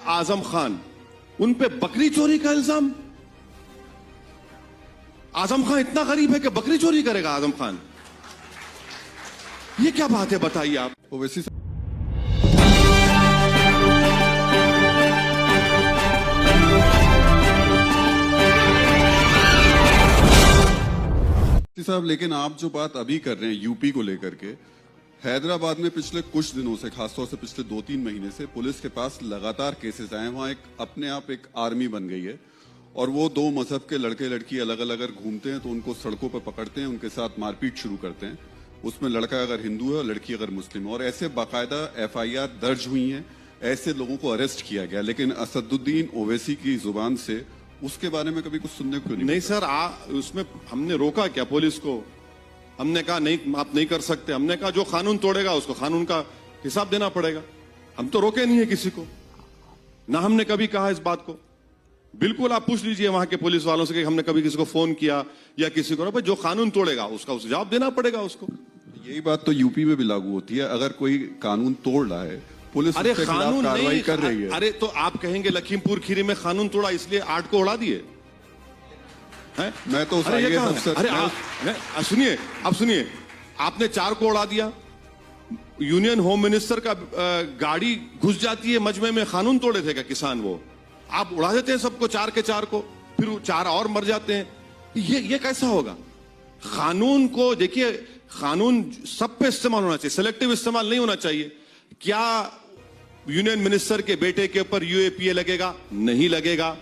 आजम खान, उन पे बकरी चोरी का इल्जाम। आजम खान इतना गरीब है कि बकरी चोरी करेगा आजम खान? ये क्या बात है, बताइए आप। ओवैसी साहब, लेकिन आप जो बात अभी कर रहे हैं यूपी को लेकर के, हैदराबाद में पिछले कुछ दिनों से, खासतौर से पिछले 2-3 महीने से पुलिस के पास लगातार केसेस आए हैं। वहां एक अपने आप एक आर्मी बन गई है और वो दो मजहब के लड़के लड़की अलग अलग अगर घूमते हैं तो उनको सड़कों पर पकड़ते हैं, उनके साथ मारपीट शुरू करते हैं। उसमें लड़का अगर हिंदू है और लड़की अगर मुस्लिम है, और ऐसे बाकायदा FIR दर्ज हुई हैं, ऐसे लोगों को अरेस्ट किया गया। लेकिन असदुद्दीन ओवैसी की जुबान से उसके बारे में कभी कुछ सुनने को नहीं सर, उसमें हमने रोका क्या पुलिस को? हमने कहा नहीं, आप नहीं कर सकते। हमने कहा जो कानून तोड़ेगा उसको कानून का हिसाब देना पड़ेगा। हम तो रोके नहीं है किसी को, ना हमने कभी कहा इस बात को। बिल्कुल आप पूछ लीजिए वहां के पुलिस वालों से कि हमने कभी किसी को फोन किया या किसी को। जो कानून तोड़ेगा उसका जवाब देना पड़ेगा उसको। यही बात तो यूपी में भी लागू होती है। अगर कोई कानून तोड़ रहा है, पुलिस उसके खिलाफ कार्रवाई कर रही है। अरे तो आप कहेंगे लखीमपुर खीरी में कानून तोड़ा इसलिए 8 को उड़ा दिए हैं? मैं तो सुनिए, अब सुनिए, आपने 4 को उड़ा दिया। यूनियन होम मिनिस्टर का गाड़ी घुस जाती है मजमे में, कानून तोड़े थे क्या किसान? वो आप उड़ा देते हैं सबको, 4 के 4 को, फिर 4 और मर जाते हैं। ये कैसा होगा? कानून को देखिए, कानून सब पे इस्तेमाल होना चाहिए, सिलेक्टिव इस्तेमाल नहीं होना चाहिए। क्या यूनियन मिनिस्टर के बेटे के ऊपर UAPA लगेगा? नहीं लगेगा।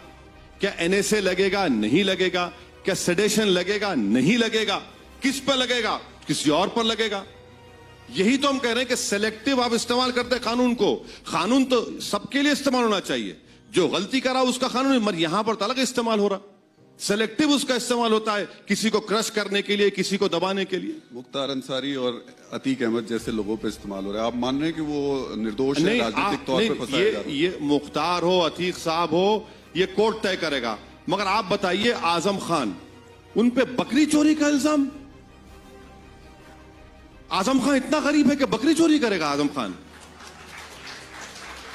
क्या NSA लगेगा? नहीं लगेगा। क्या सेडेशन लगेगा? नहीं लगेगा। किस पर लगेगा? किसी और पर लगेगा। यही तो हम कह रहे हैं कि सिलेक्टिव आप इस्तेमाल करते हैं कानून को। कानून तो सबके लिए इस्तेमाल होना चाहिए। जो गलती करा उसका कानून, मगर यहां पर अलग इस्तेमाल हो रहा, सेलेक्टिव उसका इस्तेमाल होता है, किसी को क्रश करने के लिए, किसी को दबाने के लिए। मुख्तार अंसारी और अतीक अहमद जैसे लोगों पे इस्तेमाल हो रहा है। आप मान रहे हैं कि वो निर्दोष है, राजनीतिक तौर पे फंसाया जा रहा है? ये मुख्तार हो, अतीक साहब हो, ये कोर्ट तय करेगा। मगर आप बताइए, आजम खान, उन पे बकरी चोरी का इल्जाम। आजम खान इतना गरीब है कि बकरी चोरी करेगा आजम खान?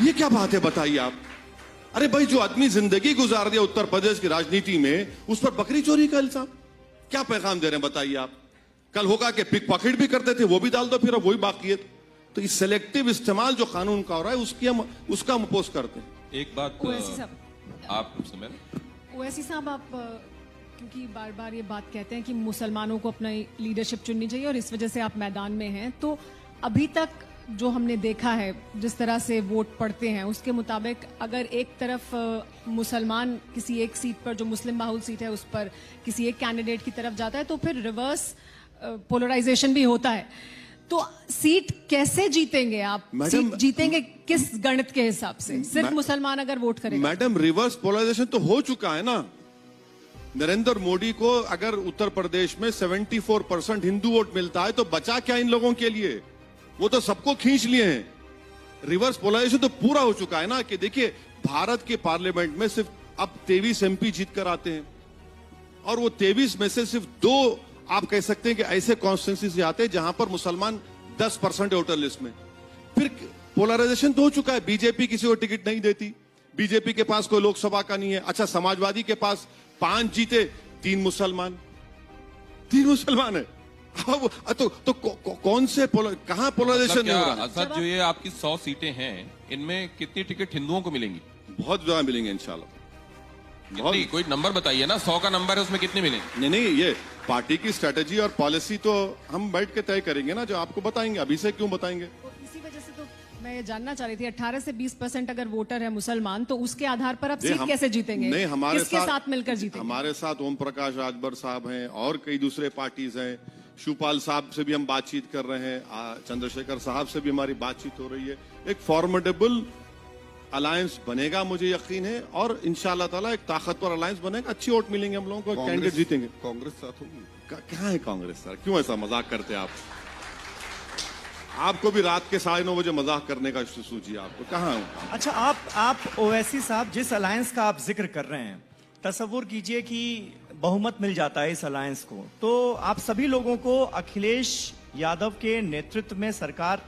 ये क्या बात है, बताइए आप। अरे भाई, जो आदमी जिंदगी गुजार दिया उत्तर प्रदेश की राजनीति में, उस पर बकरी चोरी का इल्जाम? क्या पैगाम दे रहे हैं बताइए आप? कल होगा कि पिक पॉकेट भी करते थे, वो भी डाल दो, फिर अब वही बाकी है। तो इस सेलेक्टिव इस्तेमाल जो कानून का हो रहा है उसका हम अपोज करते हैं। एक बात आप समझ, ओवैसी साहब, आप क्योंकि बार बार ये बात कहते हैं कि मुसलमानों को अपना लीडरशिप चुननी चाहिए और इस वजह से आप मैदान में हैं, तो अभी तक जो हमने देखा है, जिस तरह से वोट पड़ते हैं, उसके मुताबिक अगर एक तरफ मुसलमान किसी एक सीट पर, जो मुस्लिम बाहुल सीट है, उस पर किसी एक कैंडिडेट की तरफ जाता है, तो फिर रिवर्स पोलराइजेशन भी होता है। तो सीट कैसे जीतेंगे आप? सीट जीतेंगे किस गणित के हिसाब से? सिर्फ मुसलमान अगर वोट करेगा? मैडम, रिवर्स पोलराइजेशन तो हो चुका है ना। नरेंद्र मोदी को अगर उत्तर प्रदेश में 74% हिंदू वोट मिलता है, तो बचा क्या इन लोगों के लिए? वो तो सबको खींच लिए हैं। रिवर्स पोलराइजेशन तो पूरा हो चुका है ना। कि देखिए, भारत के पार्लियामेंट में सिर्फ अब 23 MP जीत कर आते हैं, और वो 23 में से सिर्फ 2 आप कह सकते हैं कि ऐसे कॉन्स्टिट्यूंसी से आते हैं जहां पर मुसलमान 10% वोटर लिस्ट में। फिर पोलराइजेशन तो हो चुका है। बीजेपी किसी को टिकट नहीं देती, बीजेपी के पास कोई लोकसभा का नहीं है। अच्छा, समाजवादी के पास 5 जीते, 3 मुसलमान, 3 मुसलमान है। तो कौन से कहां पोलराइजेशन नहीं हो रहा? असद, जो ये आपकी 100 सीटें हैं, इनमें कितनी टिकट हिंदुओं को मिलेंगी? बहुत ज्यादा मिलेंगे इंशाल्लाह। कोई नंबर बताइए ना, 100 का नंबर है, उसमें कितने मिलेंगे? नहीं, ये पार्टी की स्ट्रेटेजी और पॉलिसी तो हम बैठ के तय करेंगे ना, जो आपको बताएंगे। अभी से क्यों बताएंगे? इसी वजह से तो मैं ये जानना चाह रही थी, 18 से 20% अगर वोटर है मुसलमान, तो उसके आधार पर आप सीट कैसे जीतेंगे? नहीं, हमारे साथ मिलकर जीतेंगे? हमारे साथ ओम प्रकाश राजभर साहब हैं और कई दूसरे पार्टीज हैं। शिवपाल साहब से भी हम बातचीत कर रहे हैं, चंद्रशेखर साहब से भी हमारी बातचीत हो रही है। एक फॉर्मेडेबल अलायंस बनेगा, मुझे यकीन है, और इंशाल्लाह ताला एक ताकतवर अलायंस बनेगा। अच्छी वोट मिलेंगे हम लोगों को, कैंडिडेट जीतेंगे। कांग्रेस साथ होगी? कहाँ है कांग्रेस सर? क्यों ऐसा मजाक करते हैं आप? आपको भी रात के 9:30 बजे मजाक करने का सूझिए, आपको कहाँ है? अच्छा, आप ओवैसी साहब, जिस अलायंस का आप जिक्र कर रहे हैं, तसव्वुर कीजिए कि बहुमत मिल जाता है इस अलायंस को, तो आप सभी लोगों को अखिलेश यादव के नेतृत्व में सरकार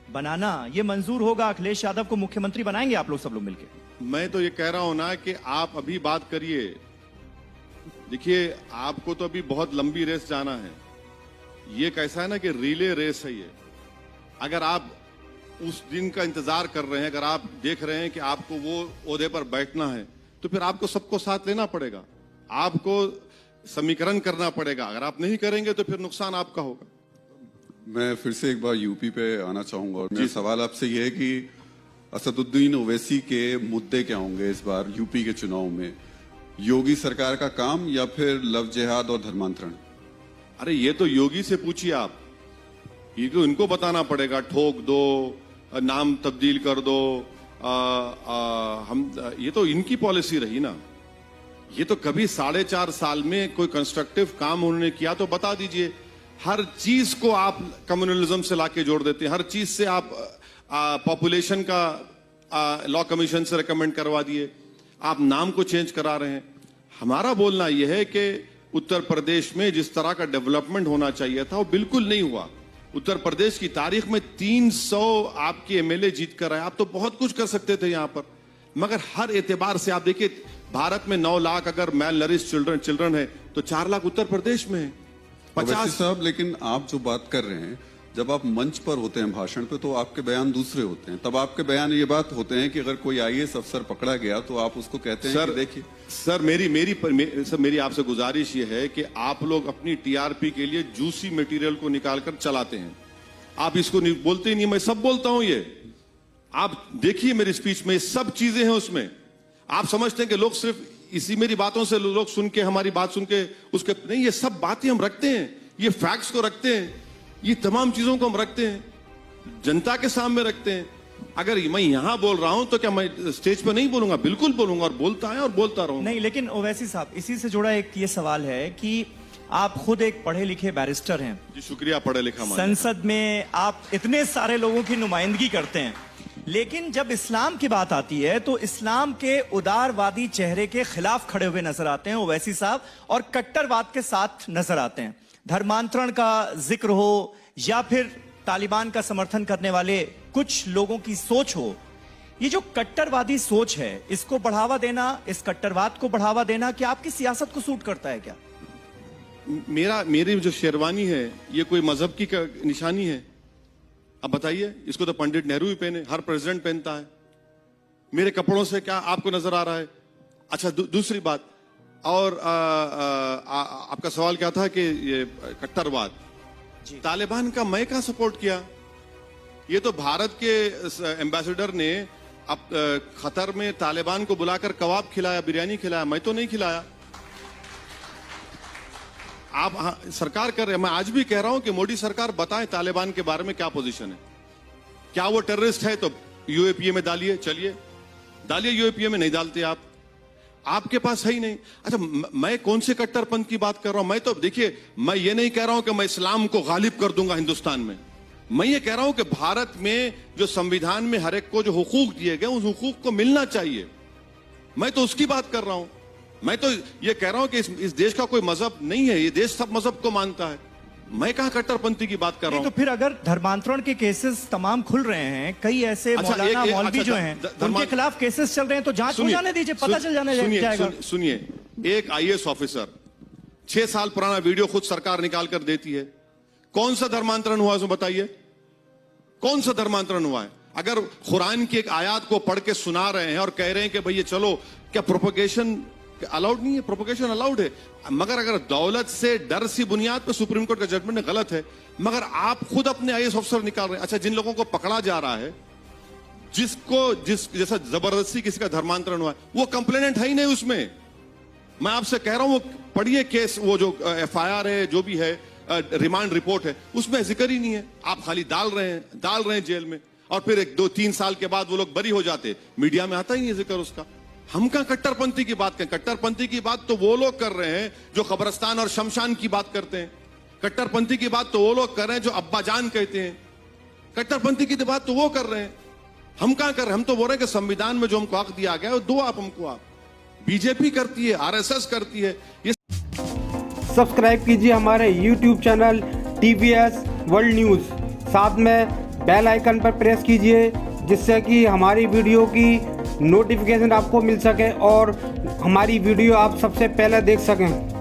बनाना ये मंजूर होगा? अखिलेश यादव को मुख्यमंत्री बनाएंगे आप लोग, सब लोग मिलकर? मैं तो ये कह रहा हूं ना कि आप अभी बात करिए। देखिए, आपको तो अभी बहुत लंबी रेस जाना है। ये कैसा है ना कि रिले रेस है ये। अगर आप उस दिन का इंतजार कर रहे हैं, अगर आप देख रहे हैं कि आपको वो ओहदे पर बैठना है, तो फिर आपको सबको साथ लेना पड़ेगा, आपको समीकरण करना पड़ेगा। अगर आप नहीं करेंगे तो फिर नुकसान आपका होगा। मैं फिर से एक बार यूपी पे आना चाहूंगा और मेरा सवाल आपसे ये है कि असदुद्दीन ओवैसी के मुद्दे क्या होंगे इस बार यूपी के चुनाव में? योगी सरकार का काम या फिर लव जिहाद और धर्मांतरण? अरे ये तो योगी से पूछिए आप, ये तो इनको बताना पड़ेगा। ठोक दो, नाम तब्दील कर दो, ये तो इनकी पॉलिसी रही ना। ये तो कभी 4.5 साल में कोई कंस्ट्रक्टिव काम उन्होंने किया तो बता दीजिए। हर चीज को आप कम्युनलिज्म से लाके जोड़ देते हैं, हर चीज से आप पॉपुलेशन का लॉ कमीशन से रिकमेंड करवा दिए, आप नाम को चेंज करा रहे हैं। हमारा बोलना यह है कि उत्तर प्रदेश में जिस तरह का डेवलपमेंट होना चाहिए था वो बिल्कुल नहीं हुआ। उत्तर प्रदेश की तारीख में 300 आपके एमएलए जीत कर आए। आप तो बहुत कुछ कर सकते थे यहां पर, मगर हर एतबार से आप देखिए, भारत में 9 लाख अगर मैल नरिश चिल्ड्रन है तो 4 लाख उत्तर प्रदेश में है। 50 साहब, लेकिन आप जो बात कर रहे हैं, जब आप मंच पर होते हैं भाषण पे तो आपके बयान दूसरे होते हैं। तब आपके बयान ये बात होते हैं कि अगर कोई आईएएस अफसर पकड़ा गया तो आप उसको कहते हैं कि देखिए। सर मेरी आपसे गुजारिश ये है कि आप लोग अपनी टीआरपी के लिए जूसी मटेरियल को निकालकर चलाते हैं। आप इसको नहीं बोलते ही नहीं, मैं सब बोलता हूं। ये आप देखिए मेरी स्पीच में सब चीजें हैं उसमें। आप समझते हैं कि लोग सिर्फ इसी मेरी बातों से लोग सुन के, हमारी बात सुन के उसके नहीं, ये सब बातें हम रखते हैं, ये फैक्ट्स को रखते हैं, ये तमाम चीजों को हम रखते हैं, जनता के सामने रखते हैं। अगर मैं यहां बोल रहा हूं तो क्या मैं स्टेज पर नहीं बोलूंगा? बिल्कुल बोलूंगा, और बोलता है और बोलता रहूंगा। नहीं, लेकिन ओवैसी साहब, इसी से जुड़ा एक ये सवाल है कि आप खुद एक पढ़े लिखे बैरिस्टर हैं। जी शुक्रिया, पढ़े लिखा। संसद में आप इतने सारे लोगों की नुमाइंदगी करते हैं, लेकिन जब इस्लाम की बात आती है तो इस्लाम के उदारवादी चेहरे के खिलाफ खड़े हुए नजर आते हैं ओवैसी साहब, और कट्टरवाद के साथ नजर आते हैं। धर्मांतरण का जिक्र हो या फिर तालिबान का समर्थन करने वाले कुछ लोगों की सोच हो, ये जो कट्टरवादी सोच है, इसको बढ़ावा देना, इस कट्टरवाद को बढ़ावा देना, क्या आपकी सियासत को सूट करता है क्या? मेरी जो शेरवानी है ये कोई मजहब की निशानी है? अब बताइए, इसको तो पंडित नेहरू भी पहने, हर प्रेसिडेंट पहनता है। मेरे कपड़ों से क्या आपको नजर आ रहा है? अच्छा, दूसरी बात, और आपका सवाल क्या था कि ये कट्टरवाद, तालिबान का मैं क्या सपोर्ट किया? ये तो भारत के एम्बेसडर ने अब खतर में तालिबान को बुलाकर कबाब खिलाया, बिरयानी खिलाया, मैं तो नहीं खिलाया। आप सरकार कर रहे हैं, मैं आज भी कह रहा हूं कि मोदी सरकार बताएं तालिबान के बारे में क्या पोजीशन है। क्या वो टेररिस्ट है तो यूएपीए में डालिए, चलिए डालिए, यूएपीए में नहीं डालते आप, आपके पास है ही नहीं। अच्छा, मैं कौन से कट्टरपंथ की बात कर रहा हूं? मैं तो देखिए, मैं ये नहीं कह रहा हूं कि मैं इस्लाम को गालिब कर दूंगा हिंदुस्तान में। मैं ये कह रहा हूं कि भारत में जो संविधान में हर एक को जो हुकूक दिए गए, उस हुकूक को मिलना चाहिए। मैं तो उसकी बात कर रहा हूं। मैं तो ये कह रहा हूं कि इस देश का कोई मजहब नहीं है, ये देश सब मजहब को मानता है। मैं कहां कट्टरपंथी की बात कर रहा हूं? तो फिर अगर धर्मांतरण के केसेस तमाम खुल रहे हैं, कई ऐसे मौलाना मौलवी जो हैं उनके खिलाफ केसेस चल रहे हैं, तो जांच हो जाने दीजिए, पता चल जाने जाएगा। सुनिए, एक आईएएस ऑफिसर 6 साल पुराना वीडियो खुद सरकार निकाल कर देती है। कौन सा धर्मांतरण हुआ उसमें बताइए? कौन सा धर्मांतरण हुआ है? अगर कुरान की एक आयत को पढ़ के सुना रहे हैं और कह रहे हैं कि भैया चलो, क्या प्रोपोगेशन अलाउड नहीं है? प्रोपोगेशन अलाउड है, मगर अगर दौलत से डर सी बुनियाद पर सुप्रीम कोर्ट का जजमेंट गलत है, मगर आप खुद अपने आईएएस ऑफिसर निकाल रहे हैं। अच्छा, जिन लोगों को पकड़ा जा रहा है, जैसा जबरदस्ती किसी का धर्मांतरण हुआ है, वो कंप्लेनेंट है ही नहीं उसमें। मैं आपसे कह रहा हूं, वो पढ़िए केस, वो जो एफआईआर है, जो भी है, रिमांड रिपोर्ट है, उसमें जिक्र ही नहीं है। आप खाली डाल रहे हैं जेल में, और फिर 2-3 साल के बाद वो लोग बरी हो जाते, मीडिया में आता ही नहीं जिक्र उसका। हम कहां कट्टरपंथी की बात करें? कट्टरपंथी की बात तो वो लोग कर रहे हैं जो कब्रिस्तान और शमशान की बात करते हैं। कट्टरपंथी की बात तो वो लोग कर रहे हैं जो अब्बा जान कहते हैं। कट्टरपंथी की बात तो वो कर रहे हैं, हम कहां कर रहे हैं? हम तो बोल रहे हैं कि संविधान में जो हमको हक दिया गया है, दो आप हमको। आप बीजेपी करती है, आरएसएस करती है। ये सब्सक्राइब कीजिए हमारे YouTube channel TVS world news, साथ में बेल आइकन पर प्रेस कीजिए, जिससे कि हमारी वीडियो की नोटिफिकेशन आपको मिल सके और हमारी वीडियो आप सबसे पहले देख सकें।